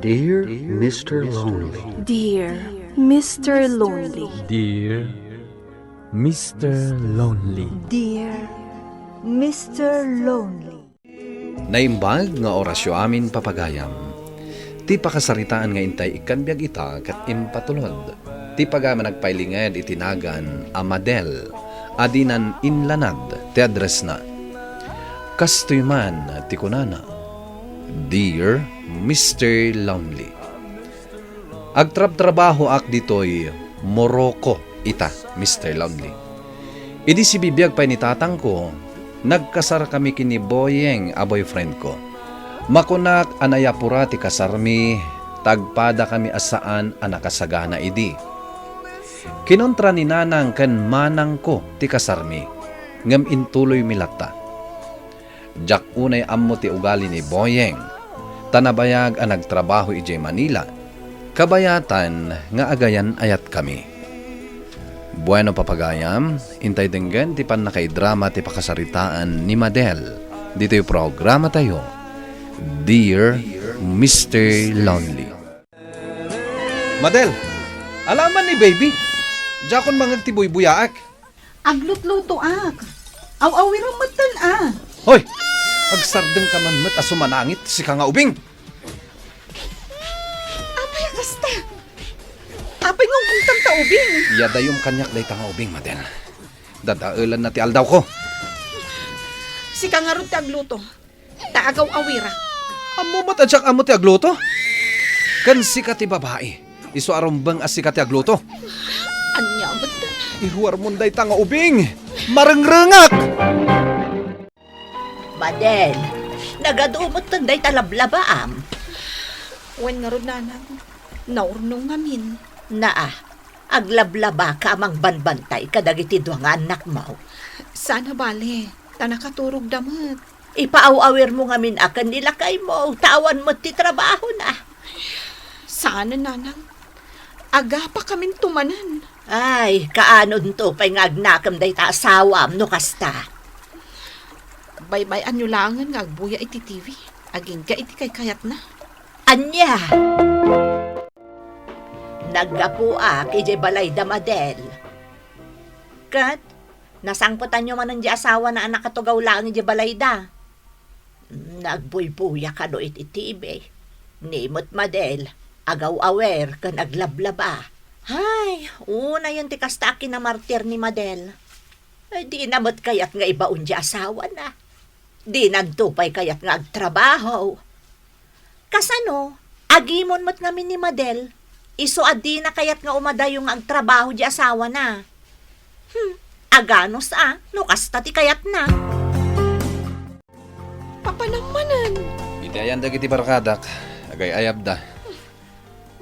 Dear Mr. Lonely. Dear Mr. Lonely. Dear Mr. Lonely. Dear Mr. Lonely. Naimbag nga orasyo amin papagayam. Ti pakasaritaan nga intay ikanbyag ita kat impatulod. Ti pagama nagpailinged itinagan Amadel. Adinan inlanad ti address na. Kastoy man ti kunana. Dear Mr. Lonely. Agtrab-trabaho ak ditoy Morocco ita, Mr. Lonely. Idi si bibiyag pa ni tatang ko, nagkasar kami kini Boyeng a boyfriend ko. Makunak anayapura ti kasarmi, tagpada kami asaan anakasagana idi. Kinontra ni nanang ken manang ko ti kasarmi, ngem intuloy milata. Jak unay ammo ti ugali ni Boyeng, tanabayag ang nagtrabaho ijay Manila, kabayatan nga agayan ayat kami. Bueno papagayam, intay denggan ti pan nakaidrama ti pakasaritaan ni Madel. Dito yung programa tayo, Dear Mr. Lonely. Madel, alaman ni baby, jakon mangagtiboy buyaak. Aglutluto ak. Aw-awirang matan Hoy, agsardeng ka man met asumanangit si kanga ubing. Apay kasta. Apay ngong puntang taubing. Yadayom kanyak day tanga ubing, Madel. Dadaulan na ti aldaw ko. Si kangarot ti agluto. Taagaw awira. Amo matadyak amo ti agluto? Kan sika ti babae. Iso arumbang as sika ti agluto. Anya ba't? Ihuar mo day tanga ubing. Marengrengak! Madel, nagadumot tanday talablabaam. Wen nga ron nanang. Naurnong ngamin. Naa, aglablaba ka amang banbantay kadagiti duwa nga anak mo. Sana bale. Tanakaturog damat. Ipaaw-awir mo ngamin akan nilakay mo. Tawan mo ti trabaho na. Sana nanang. Aga pa kamin tumanan. Ay, kaanon to pa'y ngagnakam day ta asawam no kasta. Baybay anyulangan nga agbuya iti TV. Aging ka iti kay kayat na. Anya! Naggapuak ijay balay da Madel. Kat, nasangputan nyo man ang di asawa na anak katugaw lang ijay balay da. Nagbuybuya ka do iti TV. Nimot Madel, agaw-awer ka naglablaba. Hay, una yun ti kastaki na martir ni Madel. Ay, di namot kayat nga ibaon di asawa na. Di nagtupay kayat nga agtrabaho. Kasano, agimon mo't namin ni Madel, iso adi na kayat nga umadayong ang trabaho di asawa na. Aganos no kasta ti kayat na. Papanamanan. Itayan dagiti barkadak. Agay ayab da.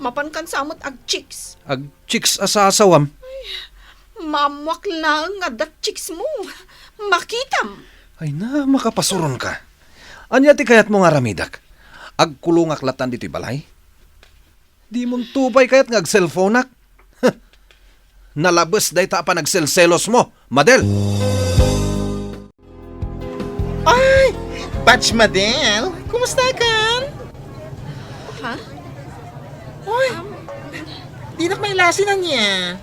Mapankan sa amot ag chicks. Ag chicks asasawam. Mamwak lang nga dat chicks mo. Makitam. Ay na, makapasuron ka. Anya ti kayat mo nga ramidak? Agkulungak latan dito'y balay? Di mong tubay kayat nga ag-cellphone-ak? Nalabas day ta pa nagselselos mo, Madel! Ay! Batch Madel! Kumusta ka? Ha? Uy! Di na may lasin na niya.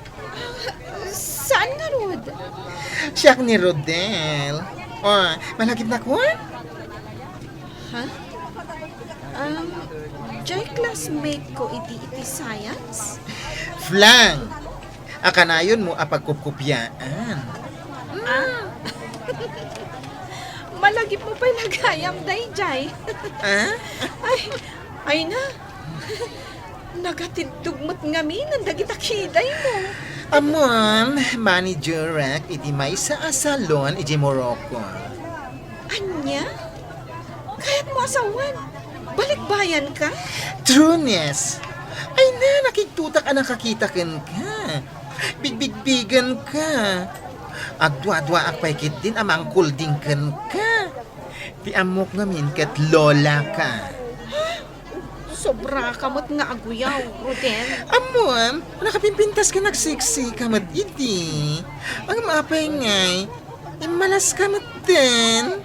Saan nga, Rod? Siyak ni Rodel. Oh, malagip na ko? Ha? Jay classmate ko iti science? Flang! Akanayon mo apagkupkupyaan. Malagip mo pa'y nagayam, day, Jay. Ah? Ay na. Nagatidugmot ngami ng dagitakiday mo. Amon, manager rak iti may sa salon iti Morocco. Anya? Kaya't mo asawan. Balikbayan ka? Trueness! Ay na, nakiktutak ang nakakitakan ka. Bigbigbigan ka. Agdwa-dwa ak paikit din amang kulding kan ka. Ti amok ngamin kat lola ka. Sobra kamot nga aguyaw, Rodel. Amon, nakapimpintas ka nagsiksi ka mat iti. Ang mapay ngay, malas ka mat din.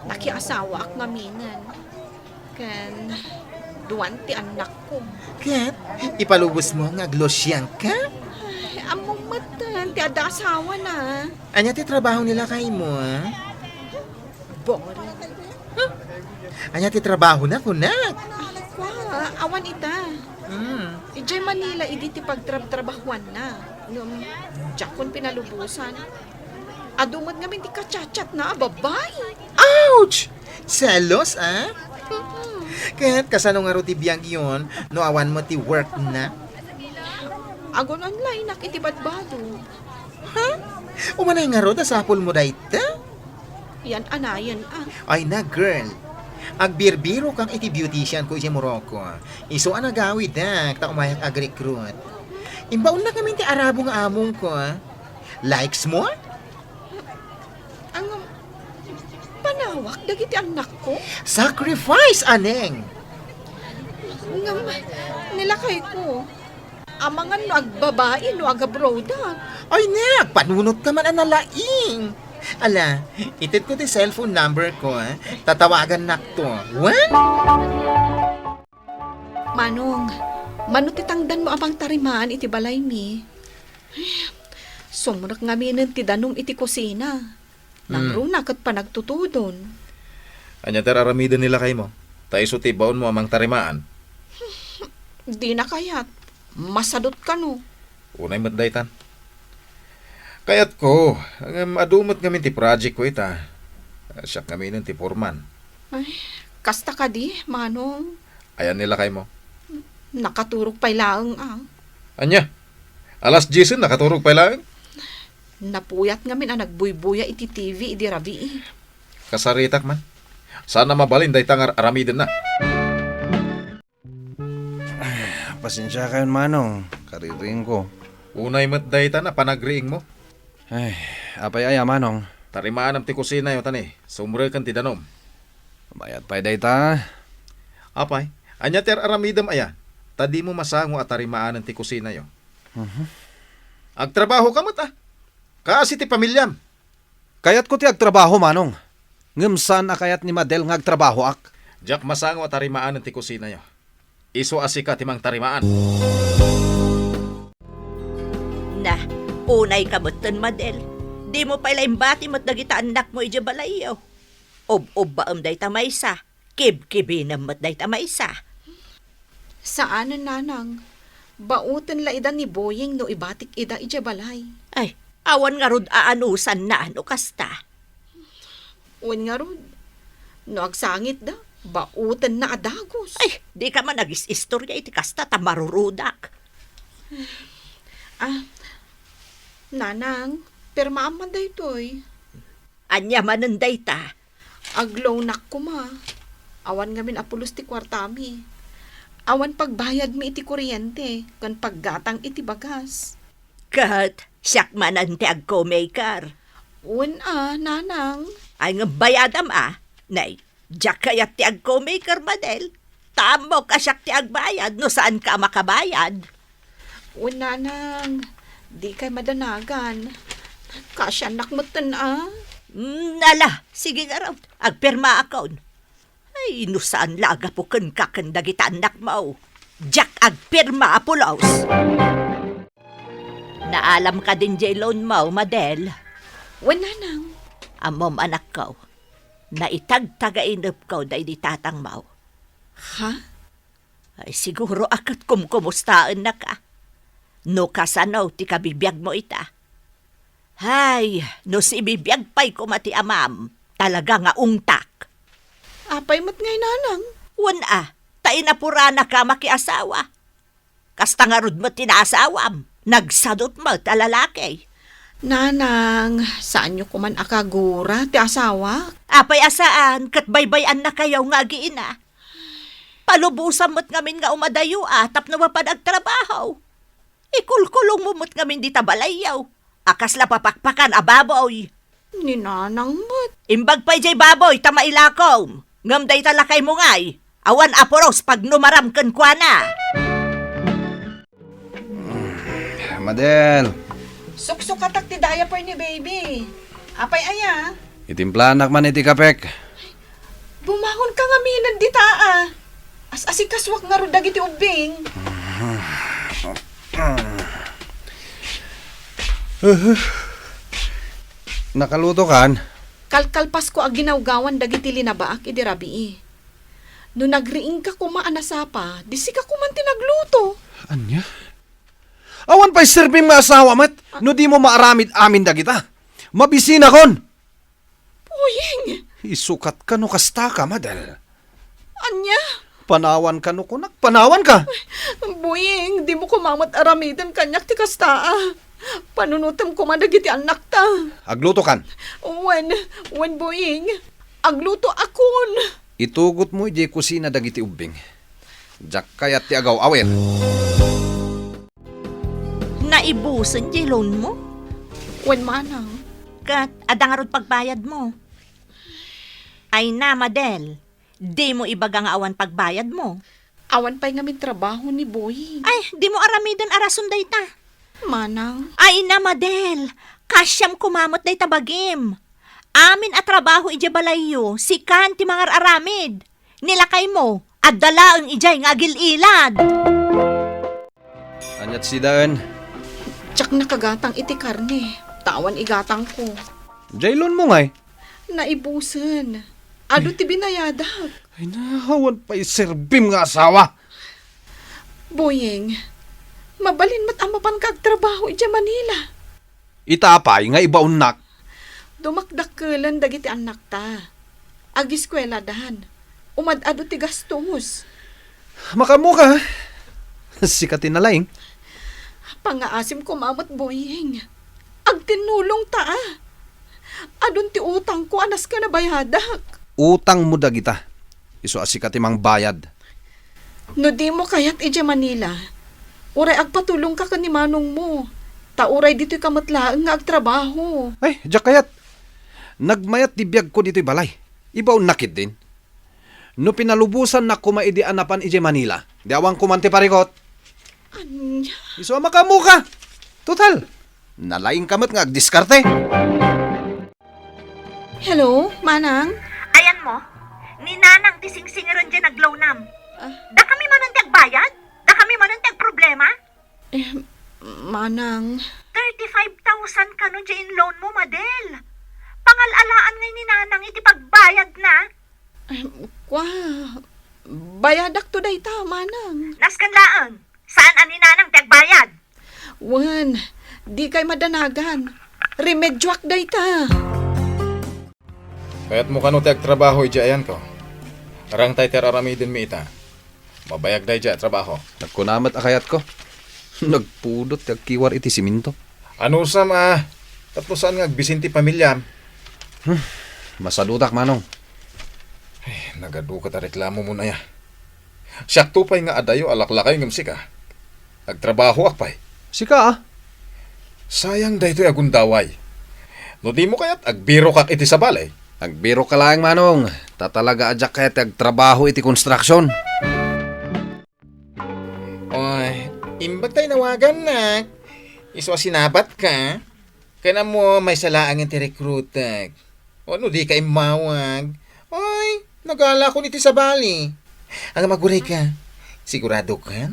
Nakiasawa ak ngaminan. Kan Duwan ti anak ko. Kat, ipalubos mo nga glosyang ka? Ay, among matan, ti ada asawa na. Anya ti trabaho nila kay mo, ha? Boring. Anya ti trabaho na kunak. Awan ita. Hmm. Ijay Manila, idi ti pagtrabahuan na. Jakon pinalubusan. Adumad ngamin ti kachat na, babay. Ouch! Selos, ah? Kat, kasano nga ro ti biyang iyon, no awan mo ti work na? Agon online, nakitibadbado. Umanay nga ro, tasapol mo dayta? Yan anayan ah. Ay na, girl. Agbirbiro kang iti beautician ko iti Morocco. Iso ang nagawid na, ta umayak ag-recruit. Imbaon na kami ti Arabo nga among ko. Likes mo? Ang panawak, dagiti anak ko. Sacrifice, aneng! Ngam, nilakay ko. Amangan no agbabae no agabroda. Ay, nak, panunot ka man ang nalaing. Ala, itit ko ti cellphone number ko, ha? Tatawagan nak to. What? Manong, manutitangdan mo amang tarimaan iti balay mi. Sumrak nga minin ti danom iti kusina. Nagruna kat panagtutudon. Anya ter aramidon nila kay mo. Taiso ti baon mo amang tarimaan. Di na kayat. Masadot ka no. Unay matdaytan. Kayat ko, adumot ngamin ti project ko ita. Siyak ngamin ti forman. Ay, kasta ka di, Manong. Ayan nila kay mo. Nakaturok pa'y laang ah. Anya, alas Jason nakaturog pa lang. Napuyat ngamin ang nagbuybuya iti TV, iti rabi. Kasaritak man. Sana mabalin daytang aramidon na. Pasensya kayo, Manong. Kariring ko. Unay matdaytan na panagriing mo. Ay, apay aya, Manong. Tarimaan am ti kusina yo tani. Sumre kan ti danom. Bayad pa'y dayta. Apay, anya ter aramidam aya. Tadi mo masango at tarimaan ti kusina yo. Agtrabaho ka mat ah. Kaasi ti pamilyam. Kayat ko ti agtrabaho, Manong. Ngumsan akayat ni Madel nga agtrabaho ak. Jak masango at tarimaan ti kusina yo. Iso asika timang tarimaan. Na, unay kamutan, Madel. Di mo pala imbati mo't nagita anak mo ija balayaw. Ob-ob ba day tamaysa? Kib-kibi na mo't day tamaysa. Saan nanang? Bautan la ida ni Boying no ibatik ida ija balay. Ay, awan nga rod aanusan na ano kasta. Uwan nga rod. No agsangit da. Bautan na adagos. Ay, di ka man nagis-istorya iti kasta tamarurudak. Nanang, permaan man da ito'y. Anya mananday ta. Aglow nak ko ma. Awan nga min apulos ti kwartami. Awan pagbayad mi iti kuryente, kan paggatang iti bagas. Kat, siyak manan ti agko-maker. Uwan nanang. Ay nga bayadam nay, jak kayat ti agko-maker, Madel. Tamo ka siyak ti agbayad, no saan ka makabayad. Uwan nanang. Di kay madanagan. Kasya nakmutan Nala, sige nga raw, agperma akon. Ay, no saan laga po kan kakandagita anak mo. Jak agperma apulaos. Naalam ka din jay loan mo, Madel. Uwan nanang. Amom anak ko, na itagtagainap ko da di tatang mo. Ha? Ay, siguro akat kumumustaan na ka. No kasano ti kabibiyag mo ita. Hay, no si bibiyag pa'y kumati amam, talaga nga ungtak. Apay mat ngay nanang. Wan tainapurana ka makiasawa. Kasta nga rod mo tinasawam, nagsadot mo talalaki. Nanang, saan nyo kuman akagura ti asawa? Apay asaan, kat baybayan na kayaw nga giina. Palubusan mo't ngamin nga umadayo tap na mapanagtrabaho. Ikulkulong mo mo't ngamin di tabalayaw. Akas la papakpakan baboy. Ni nanang mat. Imbag pa'y jay baboy, tamailakom. Ngamday talakay mo ngay. Awan aporos pag numaram kan kwa na. Madel, Suksok katak ti diaper ni baby. Apay aya. itimplanak man iti kapek. Bumangon ka nga minan di taa. As-asikaswak nga ro dagiti ubing. Nakaluto kan? Kalkalpas ko ag ginawgawan dagiti linabaak idi rabii. No nagriing ka kumaan na sapa, di si ka kuman tinagluto. Anya? Awan pa'y serving nga asawa mat, no di mo maaramid amin dagita. Mabisina kon! Boying, Isukat ka no kasta ka, Madel. anya? Panawan ka no kunak, panawan ka! Boying, di mo kumamot aramidan kanyak ti kastaa. Panunutam ko man dagiti anak ta. Agluto kan. When boying, agluto akon. Itugot mo ije kusina dagiti ubing. Jak kayat ti agaw awer. Naibusan di loan mo? When manang. Kat adangarod pagbayad mo. Ay na, Madel. Di mo ibagang awan pagbayad mo. Awan pa'y ngamin trabaho ni Boying. Ay, di mo aramidan arason day ta. Manang. Ay na, Madel. Kasyam kumamot day tabagim. Amin at trabaho ije balayo, sikan ti mangar aramid. Nilakay mo, at dala ang ijay nga agil-ilad. Anyat si Daan. Tsak nakagatang iti karne. Tawan igatang ko. Jaylon mo ngay. Naibusan. Ado ti binayadak. Ay nahawan pa'y servim nga asawa. Boying, mabalin mat amapan kag trabaho iti Manila. Itapay nga ibaunnak. Dumakdakkelan dagiti anak ta. Agiskwela dahan. Umad-ado ti gastos. Makamu ka. Sikatin na laing. Pangaasim ko mamot Boying. Agtinulong ta. Adun ti utang ko anas ka na bayadak. Utang mo dagita. Iso asikati mang bayad. No di mo kayat iti Manila. Uray agpatulong ka ni manong mo. Tauray dito kamatlaang nga agtrabaho. Ay, jak kayat. Nagmayat di biyag ko dito'y balay. Ibaw nakit din. No pinalubusan na kumaidi anapan ije Manila. Di awang kumante parikot. Anya? Iso makamu ka. Total. Nalaing kamat nga agdiskarte. Hello, Manang? Ayan mo, ni nanang tising-singiran dyan naglawnam. Ah. Da kami man ang tagbayad? Da kami man ang tagproblema? Manang. 35,000 ka nun dyan loan mo, Madel. Pangalalaan ngay ni nanang iti pagbayad na. Kwa. Bayadak to day ta, Manang. Naskan laang, saan ani nanang tagbayad? Wan, di kay madanagan. Remedyoak day ta. Kaya't mo kano ti agtrabaho ija ayan ko. Arang tay ter aramidin mi ita. Mabayag day ija trabaho. Nagkunamat akayat ko. Nagpudot kagkiwar iti siminto. Ano sa Tapos saan nga agbisinti pamilyam? Masadutak manong. Nagadu ka ta reklamo mo na ya. Siyak tupay nga adayo alaklakay ngamsi ka. Agtrabaho akpay. Sika ah. Sayang daytoy agundaway. No di mo kayat agbiro kak iti sa balay. Agbiro ka lang manong. Tatalaga adyak kayat agtrabaho iti konstruksyon. Oy, imbag tayo nawagan na. Iso sinabat ka. Kaya mo may salaang iti recruitag. O no di ka imawag. Oy, nagala ko niti sa bali. Ang maguray ka. Sigurado ka?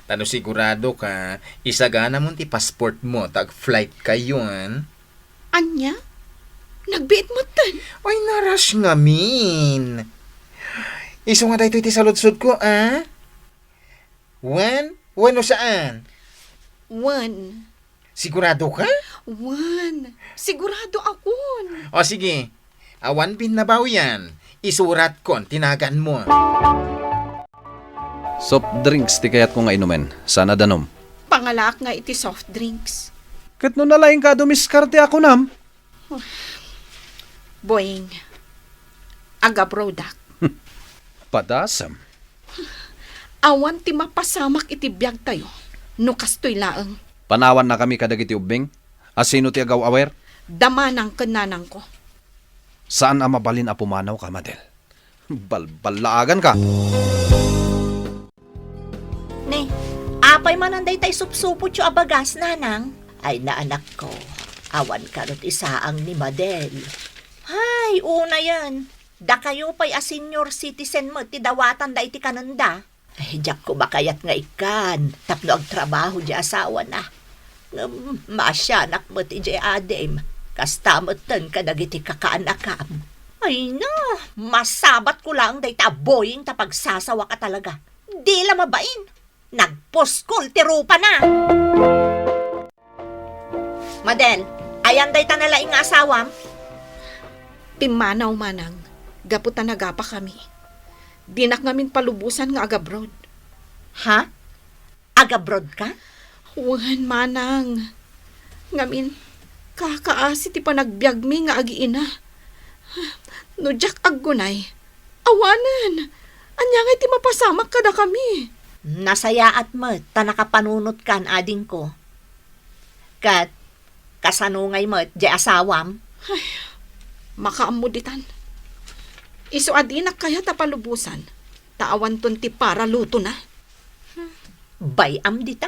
Tano sigurado ka, isagana mo ti passport mo, tag-flight kayon. Anya? Nagbiit mo tan. Oy, narush nga min. Iso nga dahito iti saludsod ko, ah? When? When o saan? One. Sigurado ka? One. Sigurado akon. O sige, awan binabaw yan. Isurat kon, tinagan mo. Soft drinks ti kayat ko nga inumen. Sana danom. Pangalak nga iti soft drinks. Kat no nalaing ka dumiskarte ako nam. Boying. Aga brodak. Padasam. Awan ti mapasamak iti biyag tayo. No kastoy laeng. Panawan na kami kadagiti ubing. Asino ti agaw awer? Damanang kananang ko. Saan ang mabalin a pumanaw ka, Madel? Balbalaagan ka. Ne, apay mananday tay supsupot yung abagas, nanang. Ay na anak ko, awan karot isaang ni Madel. Hay, una yan. Da kayo pa'y a senior citizen mo, ti dawatan da iti kananda. Ay, diyak ko ba kayat nga ikan, tapno ag trabaho di asawa na. Masyanak mo ti di adem, kastamotan ka dagiti kakaanakam. Ay na, masabat ko lang day taboying tapagsasawa ka talaga. Di la mabain, nagposkol ti rupa na. Madel, ayan day tanalaing nga asawam. Pimanaw manang, gaputan na gapa kami. Dinak ngamin palubusan nga agabroad. Ha? Agabrod ka? Uwan manang. Ngamin, kakaasi ti panagbiag mi nga agiina. No jak aggunay, awanan. Anya nga ti mapasamak kada kami. Nasayaat mo, tanakapanunot kan ading ko. Kat, kasanungay mo, di asawam. Makaamuditan. Iso adinak kaya tapalubusan. Taawan ton ti para luto na. Bayam dita.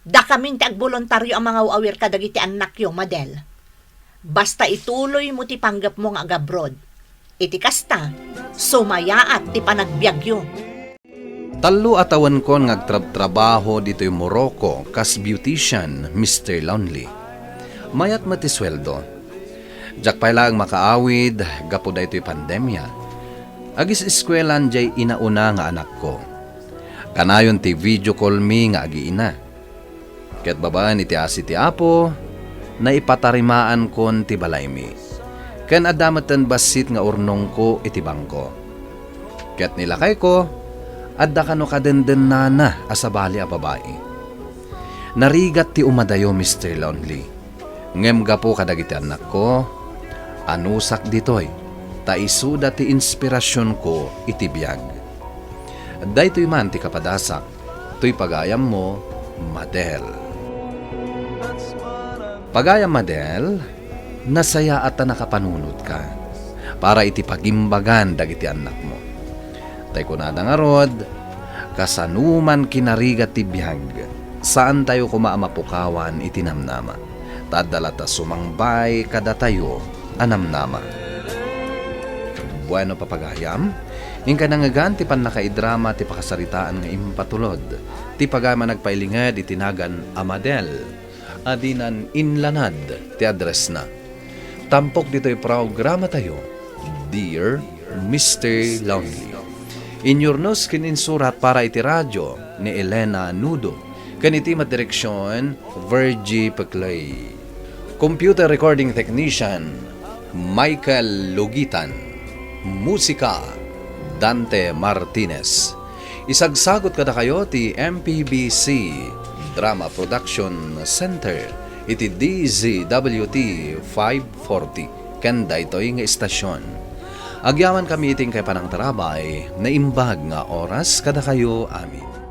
Da kaming ti agbolontaryo ang mga uawir kadagiti anak yo, Madel. Basta ituloy mo ti panggap mo nga agabrod. Iti kasta, sumayaat ti panagbiagyo. Talo atawan ko ngagtrabaho dito yung Morocco kas beautician, Mr. Lonely. Mayat matisweldo. Jak pa lang makaawid, gapo da ito'y pandemya. Agis eskwelan jay inauna nga anak ko. Kanayon ti video call me nga agiina. Kaya't babaan iti asi ti apo, na ipatarimaan kon ti balay mi. Ken adamatan basit nga urnong ko iti bangko. Kaya't nilakay ko, adda kano kadenden nana asabali a babae. Narigat ti umadayo, Mr. Lonely. Ngem gapo kadagiti anak ko, anusak ditoy, taisuda ti inspirasyon ko iti biyag. Daytoy man ti kapadasak, to'y pagayam mo, Madel. Pagayam, Madel, nasaya at nakapanunod ka, para iti pagimbagan dagiti anak mo. Tay kunada nga rod, kasanuman kinarigat ti biyag, saan tayo kumaamapukawan iti namnama, tadalata sumangbay kada tayo, anamnama. Bueno papagayam, ingka nangagan ti panakaidrama ti pakasaritaan nga impatulod, ti pagama nagpailingad itinagan Amadel, adinan inlanad ti address na. Tampok dito'y programa tayo, Dear Mr. Lonely. Inyornos kininsurat para iti radyo ni Elena Nudo, kaniti madireksyon Virgie Peclay. Computer recording technician Michael Lugitan. Musika Dante Martinez. Isagsagot kada kayo ti MPBC Drama Production Center iti DZWT 540 kanda ito'y nga istasyon. Agyaman kami iting kay panang tarabay na imbag nga oras kada kayo amin.